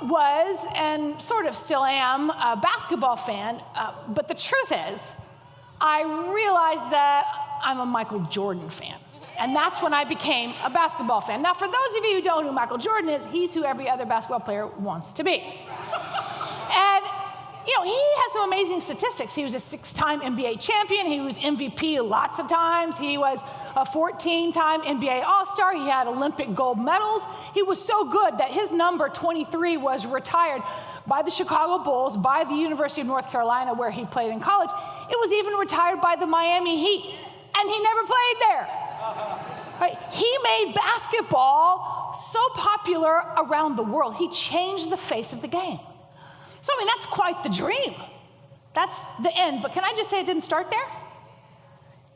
was, and sort of still am, a basketball fan, but the truth is, I realized that I'm a Michael Jordan fan. And that's when I became a basketball fan. Now, for those of you who don't know who Michael Jordan is, he's who every other basketball player wants to be. And, he has some amazing statistics. He was a 6-time NBA champion. He was MVP lots of times. He was a 14-time NBA All-Star. He had Olympic gold medals. He was so good that his number 23 was retired by the Chicago Bulls, by the University of North Carolina, where he played in college. It was even retired by the Miami Heat, and he never played there. Right? He made basketball so popular around the world. He changed the face of the game. So, that's quite the dream. That's the end. But can I just say it didn't start there?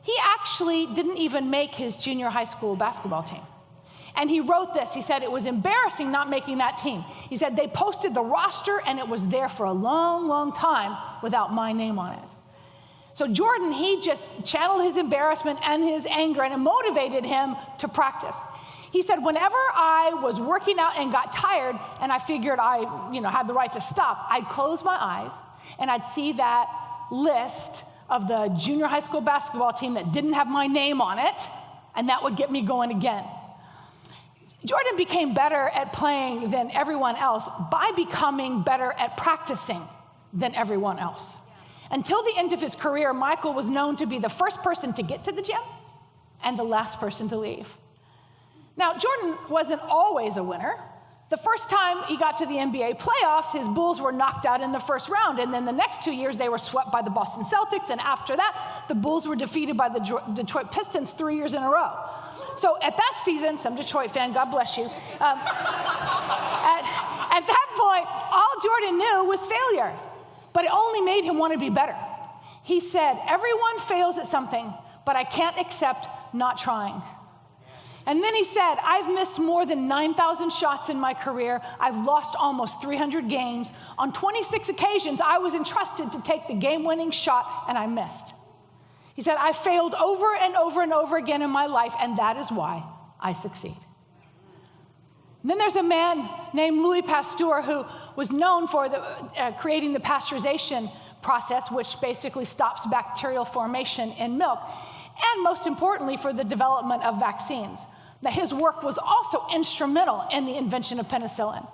He actually didn't even make his junior high school basketball team. And he wrote this. He said it was embarrassing not making that team. He said they posted the roster and it was there for a long, long time without my name on it. So Jordan, he just channeled his embarrassment and his anger, and it motivated him to practice. He said, whenever I was working out and got tired and I figured I had the right to stop, I'd close my eyes and I'd see that list of the junior high school basketball team that didn't have my name on it, and that would get me going again. Jordan became better at playing than everyone else by becoming better at practicing than everyone else. Until the end of his career, Michael was known to be the first person to get to the gym and the last person to leave. Now, Jordan wasn't always a winner. The first time he got to the NBA playoffs, his Bulls were knocked out in the first round, and then the next 2 years they were swept by the Boston Celtics, and after that, the Bulls were defeated by the Detroit Pistons 3 years in a row. So at that season, some Detroit fan, God bless you, at that point, all Jordan knew was failure, but it only made him want to be better. He said, everyone fails at something, but I can't accept not trying. And then he said, I've missed more than 9,000 shots in my career. I've lost almost 300 games. On 26 occasions, I was entrusted to take the game-winning shot, and I missed. He said, I failed over and over and over again in my life, and that is why I succeed. And then there's a man named Louis Pasteur who was known for creating the pasteurization process, which basically stops bacterial formation in milk, and most importantly, for the development of vaccines. Now, his work was also instrumental in the invention of penicillin.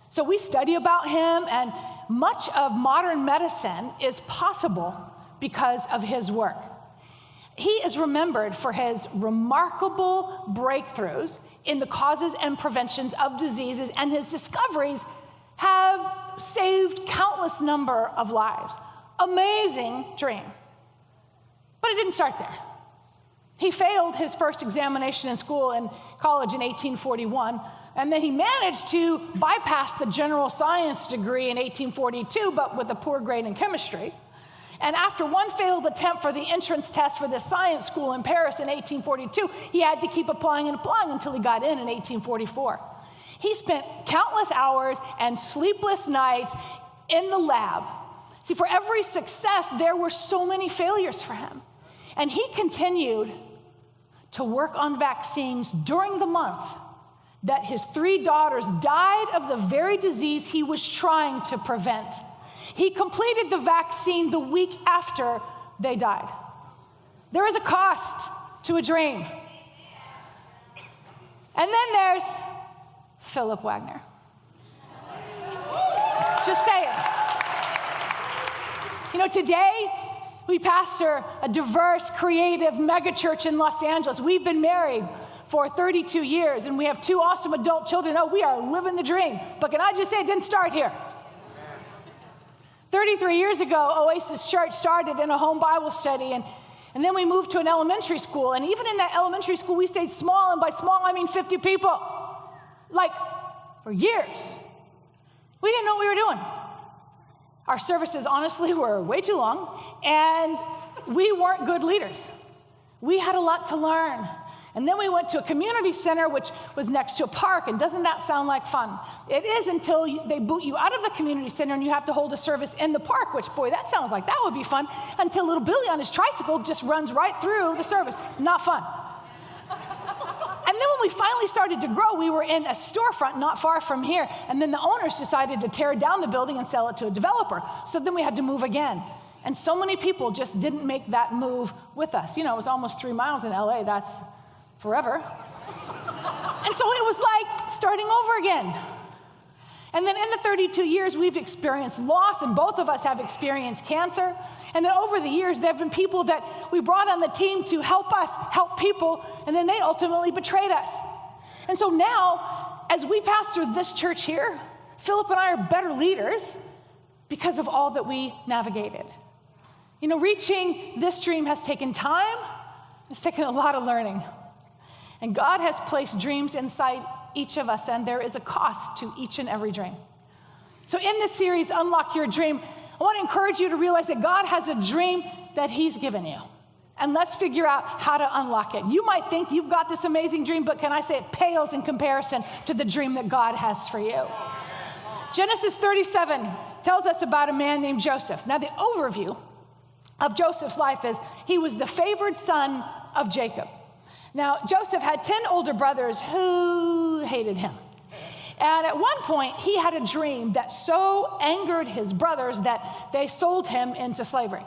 So we study about him, and much of modern medicine is possible because of his work. He is remembered for his remarkable breakthroughs in the causes and preventions of diseases, and his discoveries have saved countless number of lives. Amazing dream. But it didn't start there. He failed his first examination in school and college in 1841, and then he managed to bypass the general science degree in 1842, but with a poor grade in chemistry. And after one failed attempt for the entrance test for the science school in Paris in 1842, he had to keep applying and applying until he got in 1844. He spent countless hours and sleepless nights in the lab. See, for every success, there were so many failures for him. And he continued to work on vaccines during the month that his 3 daughters died of the very disease he was trying to prevent. He completed the vaccine the week after they died. There is a cost to a dream. And then there's Philip Wagner. Just saying. Today, we pastor a diverse, creative megachurch in Los Angeles. We've been married for 32 years, and we have 2 awesome adult children. Oh, we are living the dream. But can I just say it didn't start here? 33 years ago, Oasis Church started in a home Bible study, and then we moved to an elementary school. And even in that elementary school, we stayed small, and by small, I mean 50 people. For years. We didn't know what we were doing. Our services, honestly, were way too long, and we weren't good leaders. We had a lot to learn. And then we went to a community center, which was next to a park, and doesn't that sound like fun? It is until they boot you out of the community center and you have to hold a service in the park, which, boy, that sounds like that would be fun, until little Billy on his tricycle just runs right through the service. Not fun. And And then when we finally started to grow, we were in a storefront not far from here. And then the owners decided to tear down the building and sell it to a developer. So then we had to move again. And so many people just didn't make that move with us. You know, it was almost 3 miles in LA. That's forever. And so it was like starting over again. And then in the 32 years, we've experienced loss, and both of us have experienced cancer. And then over the years, there have been people that we brought on the team to help us help people, and then they ultimately betrayed us. And so now, as we pastor this church here, Philip and I are better leaders because of all that we navigated. You know, reaching this dream has taken time. It's taken a lot of learning. And God has placed dreams inside each of us, and there is a cost to each and every dream. So in this series, Unlock Your Dream, I want to encourage you to realize that God has a dream that he's given you. And let's figure out how to unlock it. You might think you've got this amazing dream, but can I say it pales in comparison to the dream that God has for you. Genesis 37 tells us about a man named Joseph. Now, the overview of Joseph's life is he was the favored son of Jacob. Now, Joseph had 10 older brothers who hated him. And at one point, he had a dream that so angered his brothers that they sold him into slavery.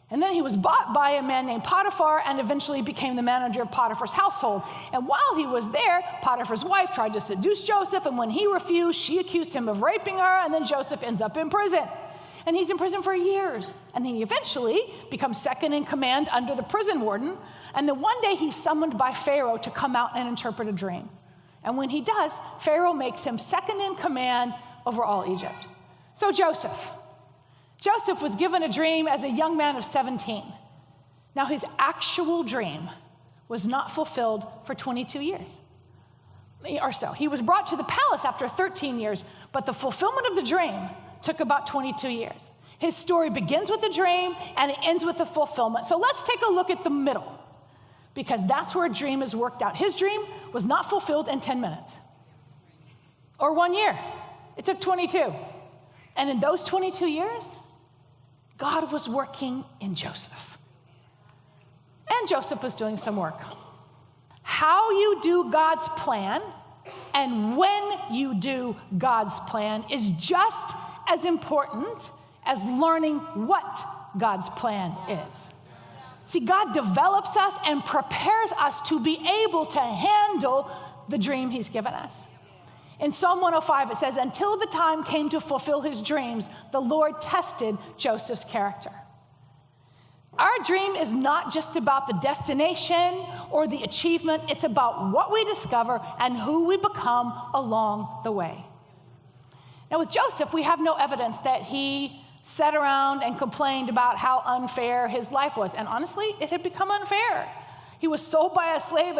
And then he was bought by a man named Potiphar and eventually became the manager of Potiphar's household. And while he was there, Potiphar's wife tried to seduce Joseph, and when he refused, she accused him of raping her, and then Joseph ends up in prison. And he's in prison for years. And then he eventually becomes second in command under the prison warden. And then one day he's summoned by Pharaoh to come out and interpret a dream. And when he does, Pharaoh makes him second in command over all Egypt. So Joseph was given a dream as a young man of 17. Now his actual dream was not fulfilled for 22 years or so. He was brought to the palace after 13 years, but the fulfillment of the dream took about 22 years. His story begins with the dream and it ends with the fulfillment. So let's take a look at the middle, because that's where a dream is worked out. His dream was not fulfilled in 10 minutes or 1 year. It took 22. And in those 22 years, God was working in Joseph. And Joseph was doing some work. How you do God's plan and when you do God's plan is just as important as learning what God's plan is. See, God develops us and prepares us to be able to handle the dream he's given us. In Psalm 105, it says, until the time came to fulfill his dreams, the Lord tested Joseph's character. Our dream is not just about the destination or the achievement. It's about what we discover and who we become along the way. Now with Joseph, we have no evidence that he sat around and complained about how unfair his life was. And honestly, it had become unfair. He was sold by a slave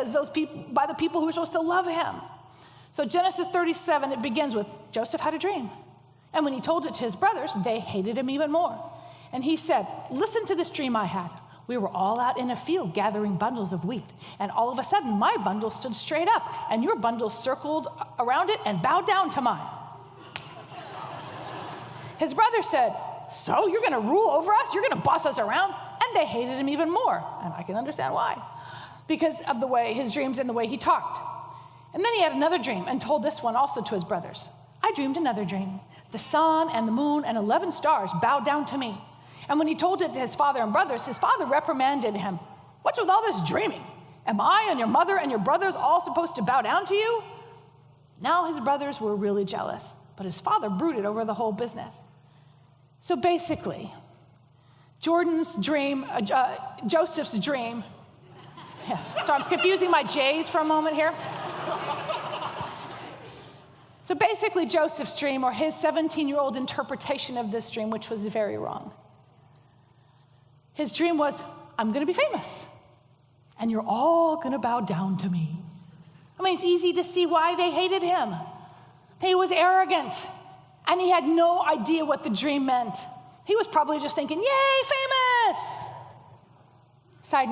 by the people who were supposed to love him. So Genesis 37, it begins with Joseph had a dream. And when he told it to his brothers, they hated him even more. And he said, listen to this dream I had. We were all out in a field gathering bundles of wheat. And all of a sudden, my bundle stood straight up, and your bundle circled around it and bowed down to mine. His brother said, so you're going to rule over us? You're going to boss us around? And they hated him even more. And I can understand why. Because of the way his dreams and the way he talked. And then he had another dream and told this one also to his brothers. I dreamed another dream. The sun and the moon and 11 stars bowed down to me. And when he told it to his father and brothers, his father reprimanded him. What's with all this dreaming? Am I and your mother and your brothers all supposed to bow down to you? Now his brothers were really jealous, but his father brooded over the whole business. So basically, Joseph's dream, so I'm confusing my J's for a moment here. So basically, Joseph's dream, or his 17-year-old interpretation of this dream, which was very wrong. His dream was, I'm going to be famous, and you're all going to bow down to me. I mean, it's easy to see why they hated him. He was arrogant, and he had no idea what the dream meant. He was probably just thinking, yay, famous! Side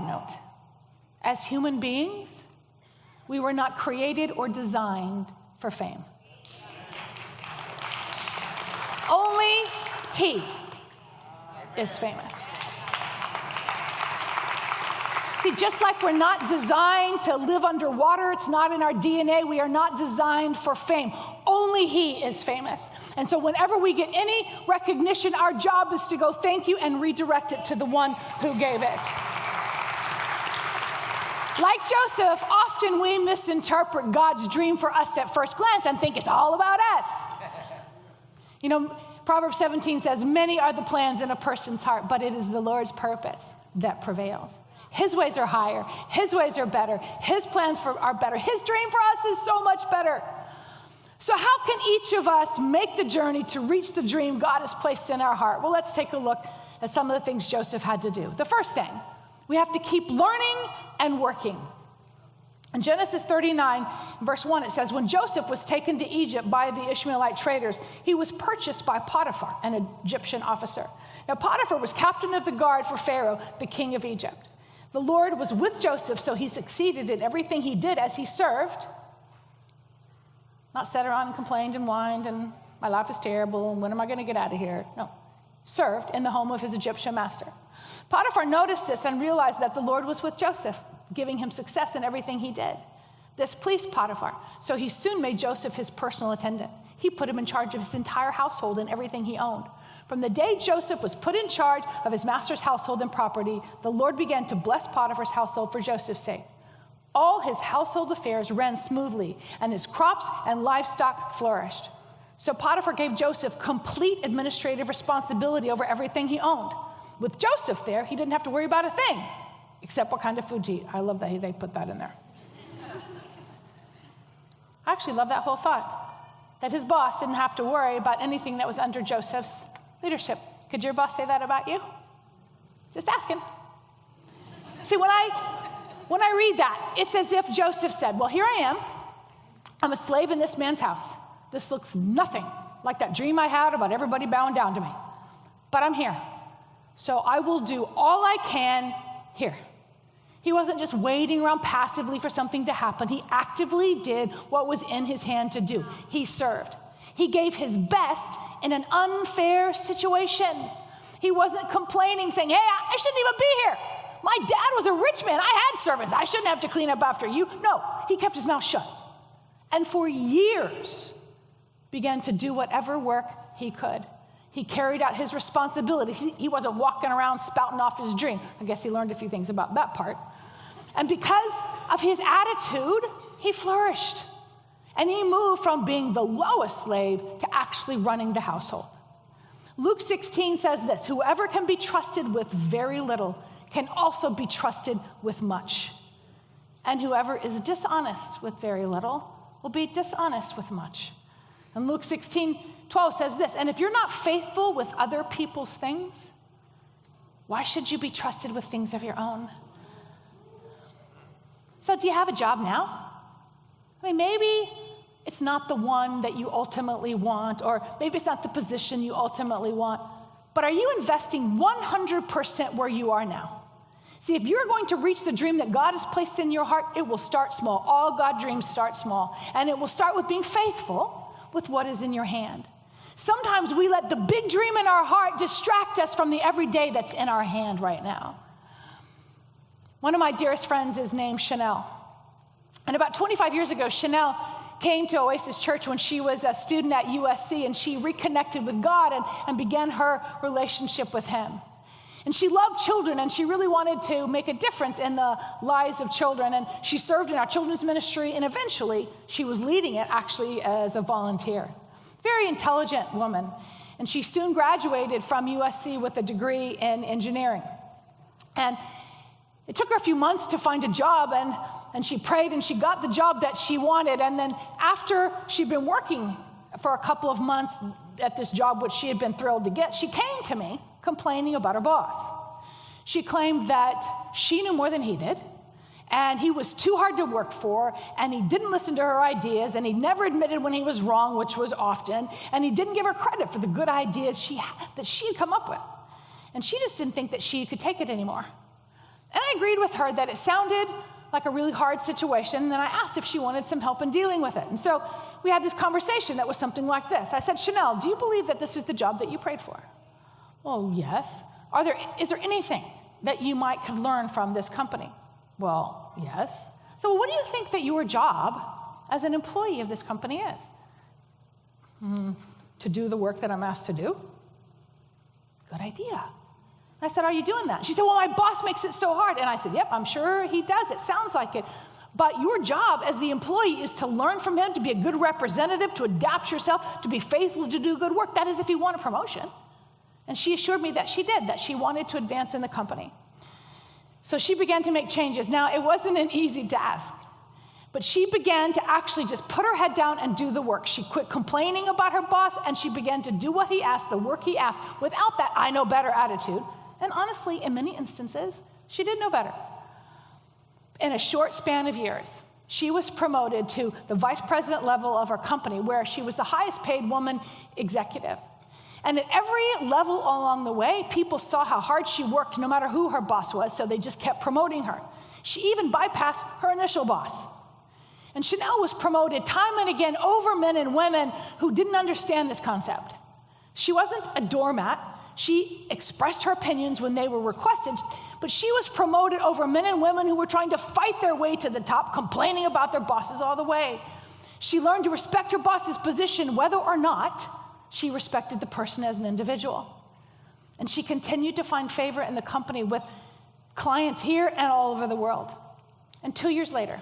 note, as human beings, we were not created or designed for fame. Only he is famous. See, See, just like we're not designed to live underwater, it's not in our DNA, we are not designed for fame. Only He is famous. And so whenever we get any recognition, our job is to go thank you and redirect it to the one who gave it. Like Joseph, often we misinterpret God's dream for us at first glance and think it's all about us. You know, Proverbs 17 says, many are the plans in a person's heart, but it is the Lord's purpose that prevails. His ways are higher. His ways are better. His plans are better. His dream for us is so much better. So how can each of us make the journey to reach the dream God has placed in our heart? Well, let's take a look at some of the things Joseph had to do. The first thing, we have to keep learning and working. In Genesis 39, verse 1, it says, when Joseph was taken to Egypt by the Ishmaelite traders, he was purchased by Potiphar, an Egyptian officer. Now, Potiphar was captain of the guard for Pharaoh, the king of Egypt. The Lord was with Joseph, so he succeeded in everything he did as he served. Not sat around and complained and whined and my life is terrible and when am I going to get out of here? No, served in the home of his Egyptian master. Potiphar noticed this and realized that the Lord was with Joseph, giving him success in everything he did. This pleased Potiphar, so he soon made Joseph his personal attendant. He put him in charge of his entire household and everything he owned. From the day Joseph was put in charge of his master's household and property, the Lord began to bless Potiphar's household for Joseph's sake. All his household affairs ran smoothly, and his crops and livestock flourished. So Potiphar gave Joseph complete administrative responsibility over everything he owned. With Joseph there, he didn't have to worry about a thing, except what kind of food to eat. I love that they put that in there. I actually love that whole thought, that his boss didn't have to worry about anything that was under Joseph's leadership. Could your boss say that about you? Just asking. See, when I read that, it's as if Joseph said, well, here I am. I'm a slave in this man's house. This looks nothing like that dream I had about everybody bowing down to me. But I'm here. So I will do all I can here. He wasn't just waiting around passively for something to happen. He actively did what was in his hand to do. He served. He gave his best in an unfair situation. He wasn't complaining, saying, hey, I shouldn't even be here. My dad was a rich man. I had servants. I shouldn't have to clean up after you. No, he kept his mouth shut. And for years, began to do whatever work he could. He carried out his responsibilities. He wasn't walking around spouting off his dream. I guess he learned a few things about that part. And because of his attitude, he flourished. And he moved from being the lowest slave to actually running the household. Luke 16 says this, whoever can be trusted with very little can also be trusted with much. And whoever is dishonest with very little will be dishonest with much. And Luke 16:12 says this, and if you're not faithful with other people's things, why should you be trusted with things of your own? So do you have a job now? I mean, maybe it's not the one that you ultimately want, or maybe it's not the position you ultimately want, but are you investing 100% where you are now? See, if you're going to reach the dream that God has placed in your heart, it will start small. All God dreams start small, and it will start with being faithful with what is in your hand. Sometimes we let the big dream in our heart distract us from the everyday that's in our hand right now. One of my dearest friends is named Chanel. And about 25 years ago, Chanel came to Oasis Church when she was a student at USC, and she reconnected with God and began her relationship with him. And she loved children, and she really wanted to make a difference in the lives of children. And she served in our children's ministry, and eventually she was leading it actually as a volunteer. Very intelligent woman. And she soon graduated from USC with a degree in engineering. And it took her a few months to find a job, and she prayed, and she got the job that she wanted. And then after she'd been working for a couple of months at this job, which she had been thrilled to get, she came to me complaining about her boss. She claimed that she knew more than he did, and he was too hard to work for, and he didn't listen to her ideas, and he never admitted when he was wrong, which was often, and he didn't give her credit for the good ideas that she had come up with. And she just didn't think that she could take it anymore. And I agreed with her that it sounded like a really hard situation, and then I asked if she wanted some help in dealing with it. And so we had this conversation that was something like this. I said, Chanel, do you believe that this is the job that you prayed for? Well, yes. Is there anything that you could learn from this company? Well, yes. So what do you think that your job as an employee of this company is? To do the work that I'm asked to do? Good idea. I said, are you doing that? She said, well, my boss makes it so hard. And I said, yep, I'm sure he does. It sounds like it. But your job as the employee is to learn from him, to be a good representative, to adapt yourself, to be faithful, to do good work. That is if you want a promotion. And she assured me that she did, that she wanted to advance in the company. So she began to make changes. Now, it wasn't an easy task, but she began to actually just put her head down and do the work. She quit complaining about her boss, and she began to do what he asked, the work he asked, without that I know better attitude. And honestly, in many instances, she did know better. In a short span of years, she was promoted to the vice president level of her company, where she was the highest paid woman executive. And at every level along the way, people saw how hard she worked, no matter who her boss was, so they just kept promoting her. She even bypassed her initial boss. And Chanel was promoted time and again over men and women who didn't understand this concept. She wasn't a doormat. She expressed her opinions when they were requested, but she was promoted over men and women who were trying to fight their way to the top, complaining about their bosses all the way. She learned to respect her boss's position, whether or not she respected the person as an individual. And she continued to find favor in the company with clients here and all over the world. And 2 years later,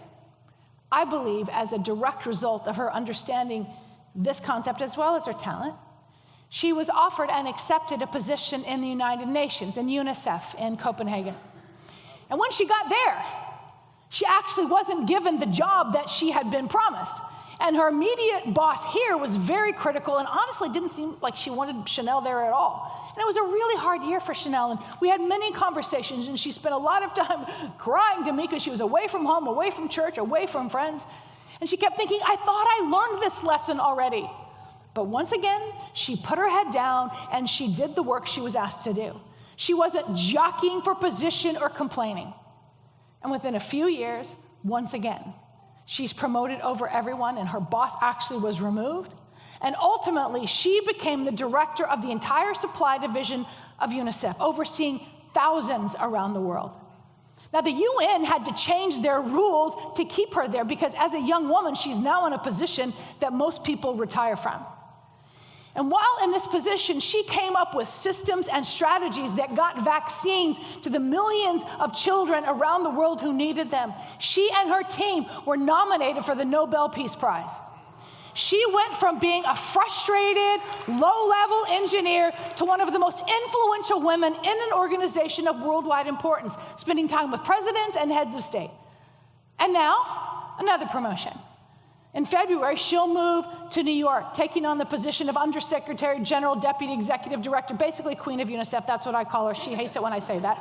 I believe as a direct result of her understanding this concept as well as her talent, she was offered and accepted a position in the United Nations, in UNICEF in Copenhagen. And when she got there, she actually wasn't given the job that she had been promised. And her immediate boss here was very critical and honestly didn't seem like she wanted Chanel there at all. And it was a really hard year for Chanel. And we had many conversations, and she spent a lot of time crying to me because she was away from home, away from church, away from friends. And she kept thinking, I thought I learned this lesson already. But once again, she put her head down and she did the work she was asked to do. She wasn't jockeying for position or complaining. And within a few years, once again, she's promoted over everyone, and her boss actually was removed. And ultimately, she became the director of the entire supply division of UNICEF, overseeing thousands around the world. Now, the UN had to change their rules to keep her there because as a young woman, she's now in a position that most people retire from. And while in this position, she came up with systems and strategies that got vaccines to the millions of children around the world who needed them. She and her team were nominated for the Nobel Peace Prize. She went from being a frustrated, low-level engineer to one of the most influential women in an organization of worldwide importance, spending time with presidents and heads of state. And now, another promotion. In February, she'll move to New York, taking on the position of Undersecretary General, Deputy Executive Director, basically Queen of UNICEF. That's what I call her. She hates it when I say that.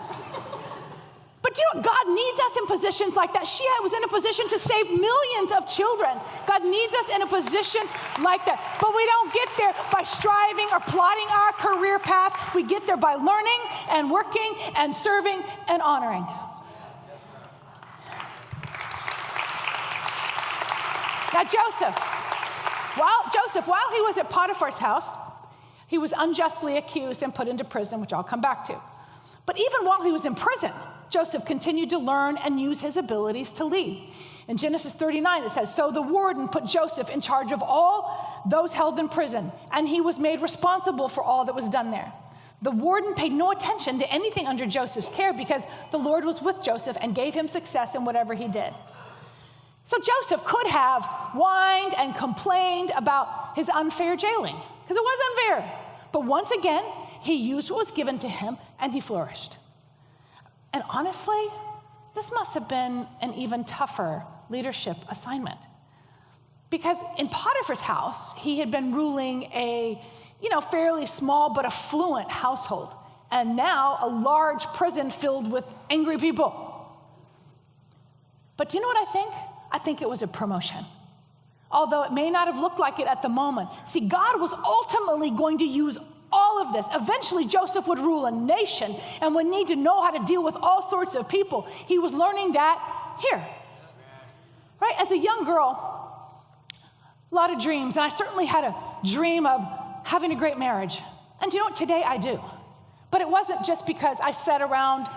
But do you know, God needs us in positions like that. She was in a position to save millions of children. God needs us in a position like that. But we don't get there by striving or plotting our career path. We get there by learning and working and serving and honoring. Now, Joseph, while he was at Potiphar's house, he was unjustly accused and put into prison, which I'll come back to. But even while he was in prison, Joseph continued to learn and use his abilities to lead. In Genesis 39, it says, so the warden put Joseph in charge of all those held in prison, and he was made responsible for all that was done there. The warden paid no attention to anything under Joseph's care because the Lord was with Joseph and gave him success in whatever he did. So Joseph could have whined and complained about his unfair jailing, because it was unfair. But once again, he used what was given to him, and he flourished. And honestly, this must have been an even tougher leadership assignment. Because in Potiphar's house, he had been ruling a, fairly small but affluent household. And now a large prison filled with angry people. But do you know what I think? I think it was a promotion. Although it may not have looked like it at the moment. See, God was ultimately going to use all of this. Eventually, Joseph would rule a nation and would need to know how to deal with all sorts of people. He was learning that here. Right? As a young girl, a lot of dreams. And I certainly had a dream of having a great marriage. And you know what? Today I do. But it wasn't just because I sat around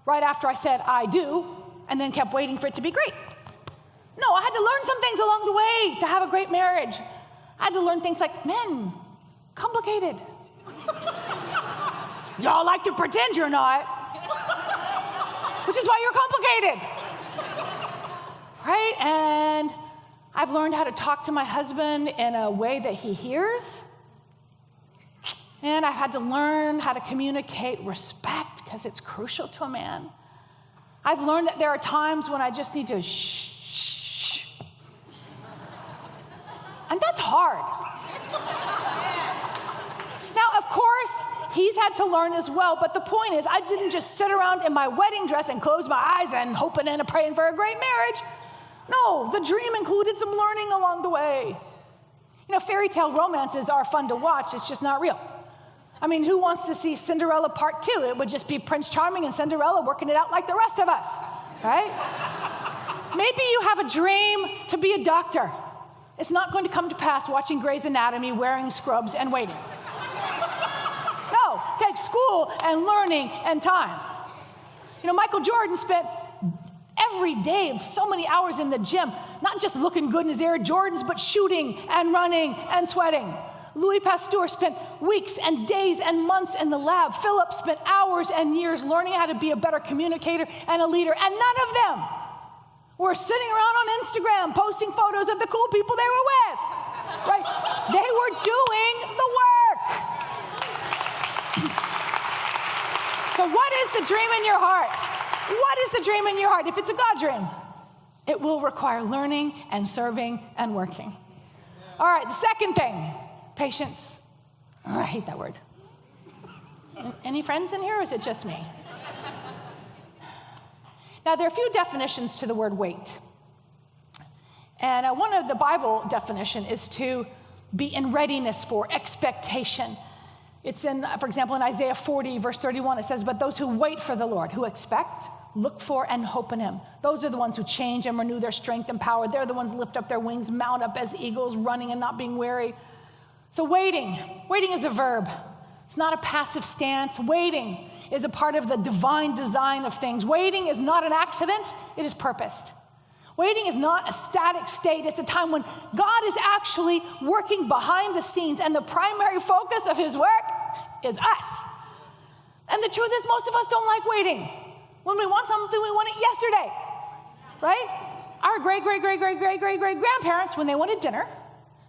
right after I said I do. and then kept waiting for it to be great. No, I had to learn some things along the way to have a great marriage. I had to learn things like, men, complicated. Y'all like to pretend you're not, which is why you're complicated. Right? And I've learned how to talk to my husband in a way that he hears. And I've had to learn how to communicate respect because it's crucial to a man. I've learned that there are times when I just need to shh. And that's hard. Now, of course, he's had to learn as well, but the point is, I didn't just sit around in my wedding dress and close my eyes and hoping and praying for a great marriage. No, the dream included some learning along the way. You know, fairy tale romances are fun to watch, it's just not real. I mean, who wants to see Cinderella Part 2? It would just be Prince Charming and Cinderella working it out like the rest of us, right? Maybe you have a dream to be a doctor. It's not going to come to pass watching Grey's Anatomy, wearing scrubs, and waiting. No, take school and learning and time. You know, Michael Jordan spent every day so many hours in the gym, not just looking good in his Air Jordans, but shooting and running and sweating. Louis Pasteur spent weeks and days and months in the lab. Philip spent hours and years learning how to be a better communicator and a leader, and none of them were sitting around on Instagram posting photos of the cool people they were with, right? They were doing the work. So what is the dream in your heart? What is the dream in your heart? If it's a God dream, it will require learning and serving and working. All right, the second thing, patience. Oh, I hate that word. Any friends in here, or is it just me? Now, there are a few definitions to the word wait. And one of the Bible definition is to be in readiness for, expectation. It's in, for example, in Isaiah 40, verse 31, it says, but those who wait for the Lord, who expect, look for, and hope in him. Those are the ones who change and renew their strength and power. They're the ones who lift up their wings, mount up as eagles, running and not being weary. So waiting is a verb. It's not a passive stance. Waiting is a part of the divine design of things. Waiting is not an accident, it is purposed. Waiting is not a static state. It's a time when God is actually working behind the scenes, and the primary focus of his work is us. And the truth is, most of us don't like waiting. When we want something, we want it yesterday, right? Our great-great-great-great-great-great-great-grandparents, when they wanted dinner,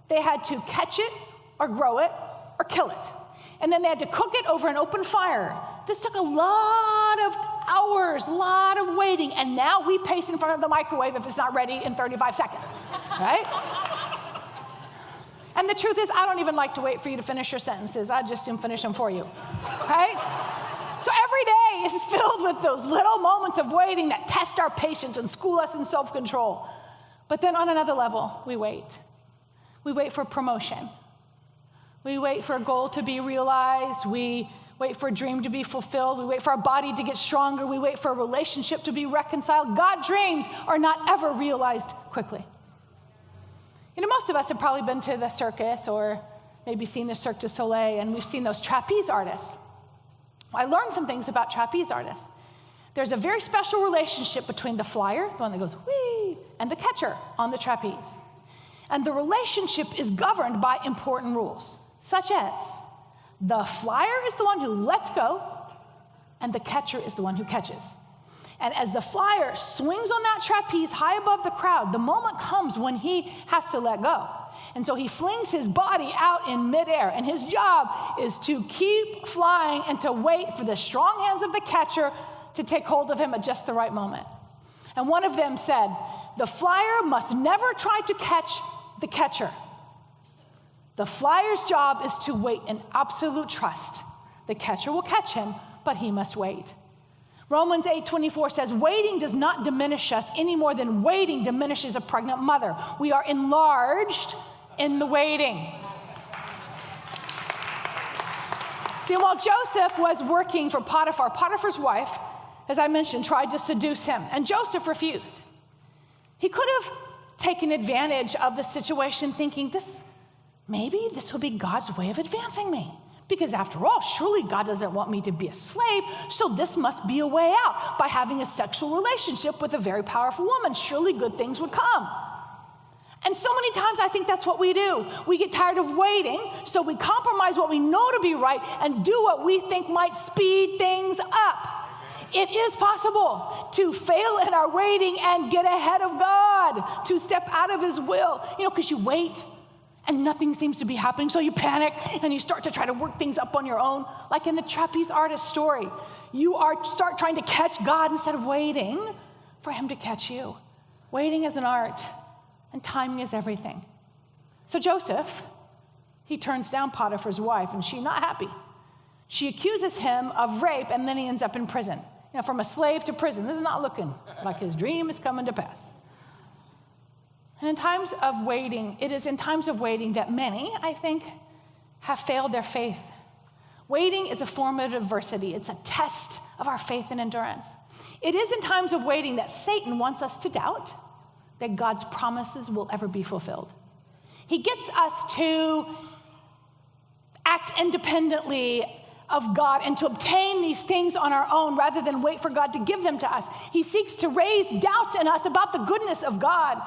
they had to catch it or grow it or kill it. And then they had to cook it over an open fire. This took a lot of hours, a lot of waiting, and now we pace in front of the microwave if it's not ready in 35 seconds, right? And the truth is, I don't even like to wait for you to finish your sentences. I just soon finish them for you, right? So every day is filled with those little moments of waiting that test our patience and school us in self-control. But then on another level, we wait. We wait for promotion. We wait for a goal to be realized. We wait for a dream to be fulfilled. We wait for our body to get stronger. We wait for a relationship to be reconciled. God dreams are not ever realized quickly. You know, most of us have probably been to the circus or maybe seen the Cirque du Soleil, and we've seen those trapeze artists. I learned some things about trapeze artists. There's a very special relationship between the flyer, the one that goes whee, and the catcher on the trapeze. And the relationship is governed by important rules, such as the flyer is the one who lets go, and the catcher is the one who catches. And as the flyer swings on that trapeze high above the crowd, the moment comes when he has to let go. And so he flings his body out in midair, and his job is to keep flying and to wait for the strong hands of the catcher to take hold of him at just the right moment. And one of them said, the flyer must never try to catch the catcher. The flyer's job is to wait in absolute trust. The catcher will catch him, but he must wait. Romans 8:24 says, waiting does not diminish us any more than waiting diminishes a pregnant mother. We are enlarged in the waiting. See, while Joseph was working for Potiphar, Potiphar's wife, as I mentioned, tried to seduce him, and Joseph refused. He could have taken advantage of the situation thinking, maybe this will be God's way of advancing me. Because after all, surely God doesn't want me to be a slave, so this must be a way out by having a sexual relationship with a very powerful woman. Surely good things would come. And so many times I think that's what we do. We get tired of waiting, so we compromise what we know to be right and do what we think might speed things up. It is possible to fail in our waiting and get ahead of God, to step out of his will, because you wait and nothing seems to be happening, so you panic and you start to try to work things up on your own. Like in the trapeze artist story, you start trying to catch God instead of waiting for him to catch you. Waiting is an art, and timing is everything. So Joseph, he turns down Potiphar's wife, and she's not happy. She accuses him of rape, and then he ends up in prison. From a slave to prison. This is not looking like his dream is coming to pass. And in times of waiting, it is in times of waiting that many, I think, have failed their faith. Waiting is a form of adversity. It's a test of our faith and endurance. It is in times of waiting that Satan wants us to doubt that God's promises will ever be fulfilled. He gets us to act independently of God and to obtain these things on our own rather than wait for God to give them to us. He seeks to raise doubts in us about the goodness of God.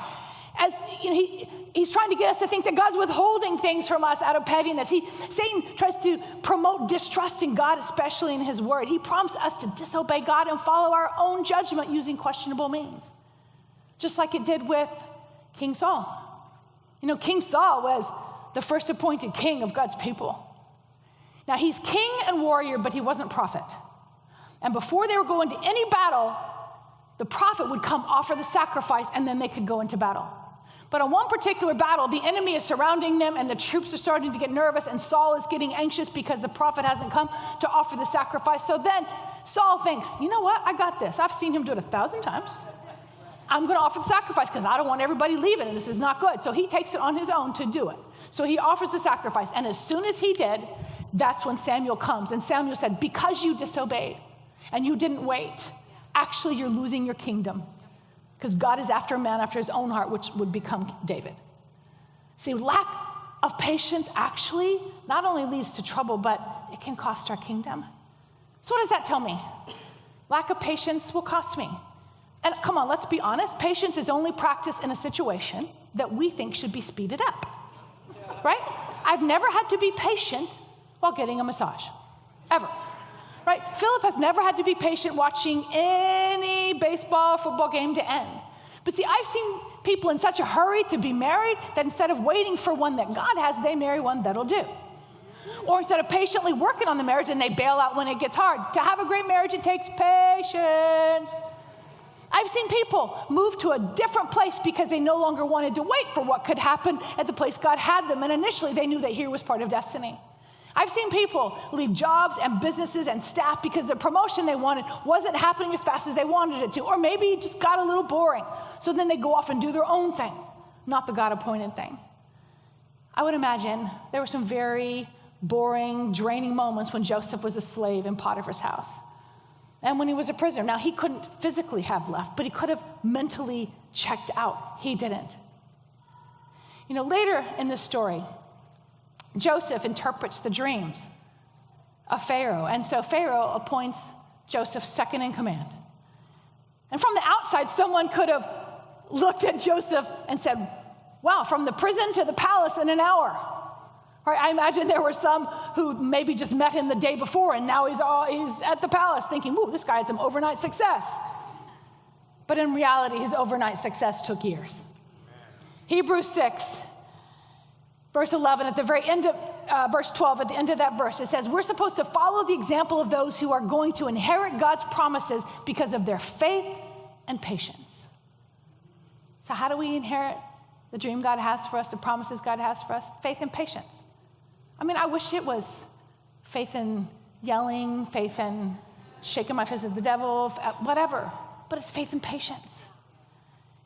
As he's trying to get us to think that God's withholding things from us out of pettiness. Satan tries to promote distrust in God, especially in his word. He prompts us to disobey God and follow our own judgment using questionable means. Just like it did with King Saul. King Saul was the first appointed king of God's people. Now, he's king and warrior, but he wasn't prophet. And before they were going to any battle, the prophet would come offer the sacrifice, and then they could go into battle. But on one particular battle, the enemy is surrounding them, and the troops are starting to get nervous, and Saul is getting anxious because the prophet hasn't come to offer the sacrifice. So then Saul thinks, you know what? I got this. I've seen him do it 1,000 times. I'm going to offer the sacrifice because I don't want everybody leaving, and this is not good. So he takes it on his own to do it. So he offers the sacrifice, and as soon as he did, that's when Samuel comes. And Samuel said, because you disobeyed and you didn't wait, actually you're losing your kingdom. Because God is after a man after his own heart, which would become David. See, lack of patience actually not only leads to trouble, but it can cost our kingdom. So what does that tell me? Lack of patience will cost me. And come on, let's be honest. Patience is only practiced in a situation that we think should be speeded up. Right? I've never had to be patient while getting a massage, ever, right? Philip has never had to be patient watching any baseball, football game to end. But see, I've seen people in such a hurry to be married that instead of waiting for one that God has, they marry one that'll do. Or instead of patiently working on the marriage and they bail out when it gets hard. To have a great marriage, it takes patience. I've seen people move to a different place because they no longer wanted to wait for what could happen at the place God had them. And initially, they knew that here was part of destiny. I've seen people leave jobs and businesses and staff because the promotion they wanted wasn't happening as fast as they wanted it to, or maybe it just got a little boring. So then they go off and do their own thing, not the God-appointed thing. I would imagine there were some very boring, draining moments when Joseph was a slave in Potiphar's house and when he was a prisoner. Now, he couldn't physically have left, but he could have mentally checked out. He didn't. Later in this story, Joseph interprets the dreams of Pharaoh. And so Pharaoh appoints Joseph second in command. And from the outside, someone could have looked at Joseph and said, wow, from the prison to the palace in an hour. Right? I imagine there were some who maybe just met him the day before and now he's at the palace thinking, ooh, this guy had some overnight success. But in reality, his overnight success took years. Hebrews 6. Verse 11, at the very end of verse 12, at the end of that verse, it says, we're supposed to follow the example of those who are going to inherit God's promises because of their faith and patience. So how do we inherit the dream God has for us, the promises God has for us? Faith and patience. I wish it was faith in yelling, faith in shaking my fist at the devil, whatever, but it's faith and patience.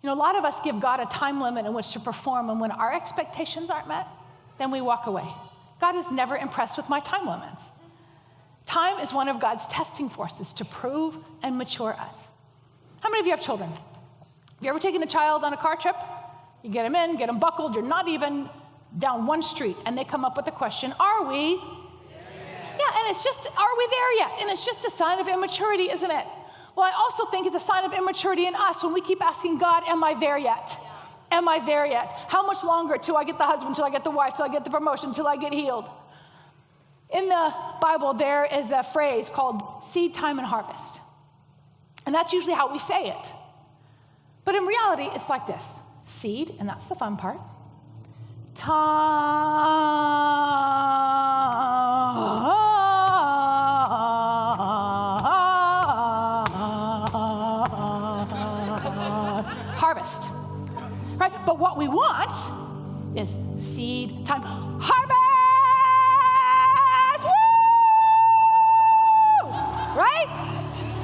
A lot of us give God a time limit in which to perform, and when our expectations aren't met, then we walk away. God is never impressed with my time limits. Time is one of God's testing forces to prove and mature us. How many of you have children? Have you ever taken a child on a car trip? You get them in, get them buckled, you're not even down one street, and they come up with the question, are we And it's just, are we there yet? And it's just a sign of immaturity, isn't it? Well, I also think it's a sign of immaturity in us when we keep asking God, am I there yet? Am I there yet? How much longer till I get the husband, till I get the wife, till I get the promotion, till I get healed? In the Bible, there is a phrase called seed time and harvest. And that's usually how we say it. But in reality, it's like this. Seed, and that's the fun part. Harvest. Right? But what we want is seed time. Harvest! Woo! Right?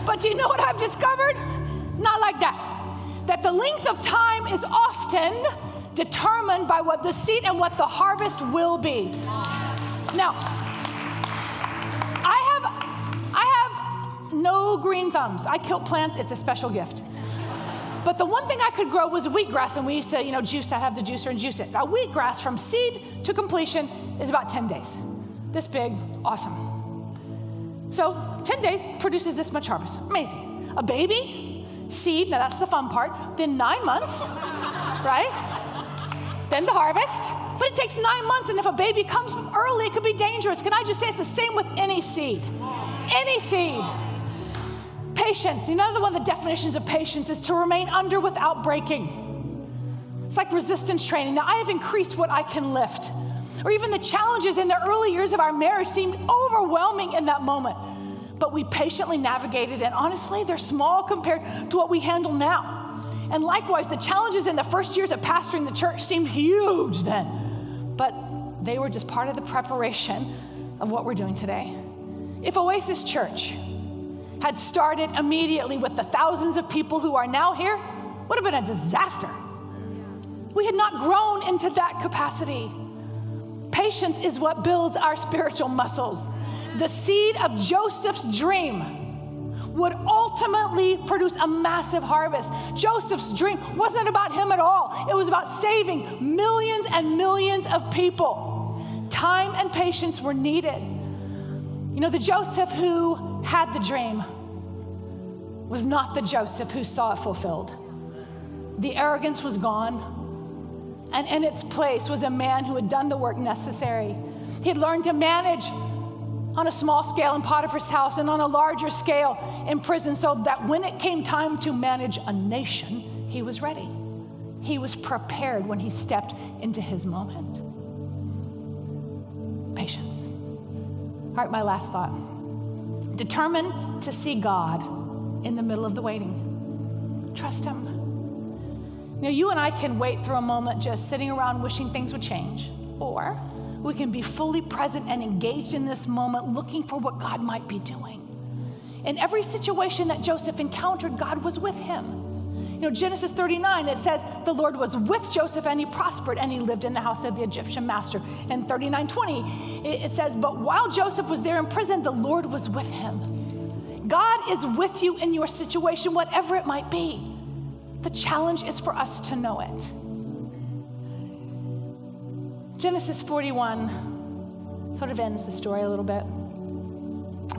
But do you know what I've discovered? Not like that. That the length of time is often determined by what the seed and what the harvest will be. Now, I have no green thumbs. I kill plants. It's a special gift. But the one thing I could grow was wheatgrass, and we used to, juice that, have the juicer and juice it. Now, wheatgrass from seed to completion is about 10 days. This big, awesome. So 10 days produces this much harvest. Amazing. A baby, seed, now that's the fun part. Then 9 months, right? Then the harvest. But it takes 9 months, and if a baby comes early, it could be dangerous. Can I just say it's the same with any seed? Any seed. Patience. Another one of the definitions of patience is to remain under without breaking. It's like resistance training. Now, I have increased what I can lift. Or even the challenges in the early years of our marriage seemed overwhelming in that moment. But we patiently navigated, and honestly, they're small compared to what we handle now. And likewise, the challenges in the first years of pastoring the church seemed huge then. But they were just part of the preparation of what we're doing today. If Oasis Church had started immediately with the thousands of people who are now here, would have been a disaster. We had not grown into that capacity. Patience is what builds our spiritual muscles. The seed of Joseph's dream would ultimately produce a massive harvest. Joseph's dream wasn't about him at all. It was about saving millions and millions of people. Time and patience were needed. The Joseph who had the dream was not the Joseph who saw it fulfilled. The arrogance was gone, and in its place was a man who had done the work necessary. He had learned to manage on a small scale in Potiphar's house and on a larger scale in prison, so that when it came time to manage a nation, he was ready. He was prepared when he stepped into his moment. Patience. All right, my last thought. Determined to see God in the middle of the waiting. Trust him. You and I can wait through a moment just sitting around wishing things would change, or we can be fully present and engaged in this moment looking for what God might be doing. In every situation that Joseph encountered, God was with him. Genesis 39, it says, the Lord was with Joseph and he prospered and he lived in the house of the Egyptian master. And 39:20, it says, but while Joseph was there in prison, the Lord was with him. God is with you in your situation, whatever it might be. The challenge is for us to know it. Genesis 41 sort of ends the story a little bit.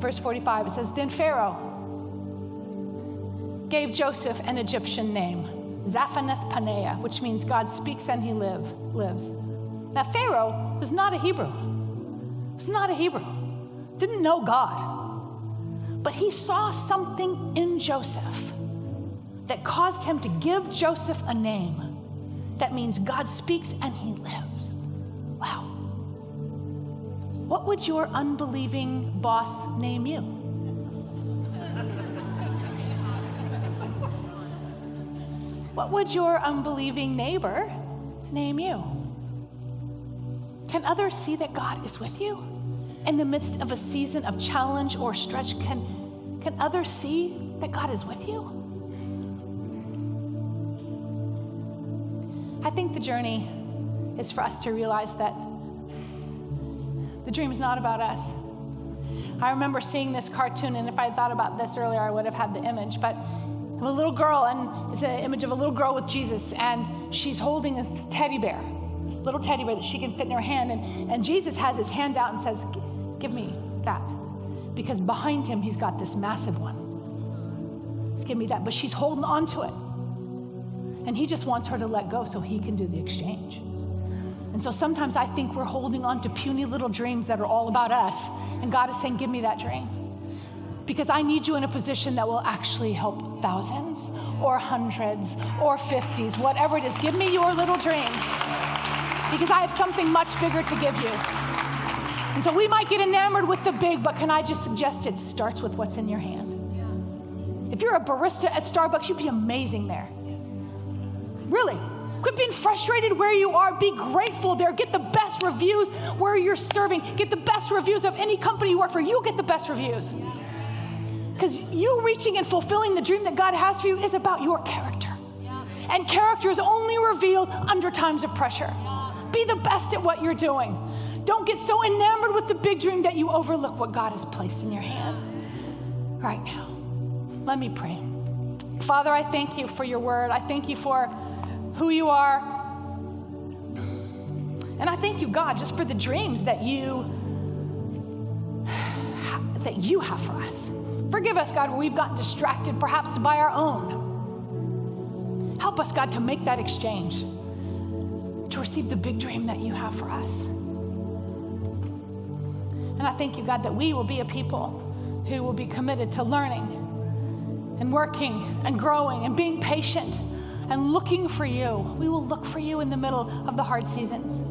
Verse 45, it says, then Pharaoh gave Joseph an Egyptian name, Zaphenath-Paneah, which means God speaks and he lives. Now, Pharaoh was not a Hebrew. Didn't know God. But he saw something in Joseph that caused him to give Joseph a name that means God speaks and he lives. Wow. What would your unbelieving boss name you? What would your unbelieving neighbor name you? Can others see that God is with you in the midst of a season of challenge or stretch? Can others see that God is with you? I think the journey is for us to realize that the dream is not about us. I remember seeing this cartoon, and if I had thought about this earlier, I would have had the image, but of a little girl, and it's an image of a little girl with Jesus, and she's holding this teddy bear, this little teddy bear that she can fit in her hand, and Jesus has his hand out and says, give me that. because behind him, he's got this massive one. He's giving me that, but she's holding on to it. And he just wants her to let go so he can do the exchange. And so sometimes I think we're holding on to puny little dreams that are all about us. And God is saying, give me that dream. Because I need you in a position that will actually help thousands or hundreds or 50s, whatever it is. Give me your little dream. Because I have something much bigger to give you. And so we might get enamored with the big, but can I just suggest it starts with what's in your hand? If you're a barista at Starbucks, you'd be amazing there. Really. Quit being frustrated where you are. Be grateful there. Get the best reviews where you're serving. Get the best reviews of any company you work for. You get the best reviews. Because you reaching and fulfilling the dream that God has for you is about your character. And character is only revealed under times of pressure. Be the best at what you're doing. Don't get so enamored with the big dream that you overlook what God has placed in your hand right now. Let me pray. Father, I thank you for your word. I thank you for who you are. And I thank you, God, just for the dreams that you have for us. Forgive us, God, where we've gotten distracted perhaps by our own. Help us, God, to make that exchange, to receive the big dream that you have for us. And I thank you, God, that we will be a people who will be committed to learning and working and growing and being patient and looking for you. We will look for you in the middle of the hard seasons.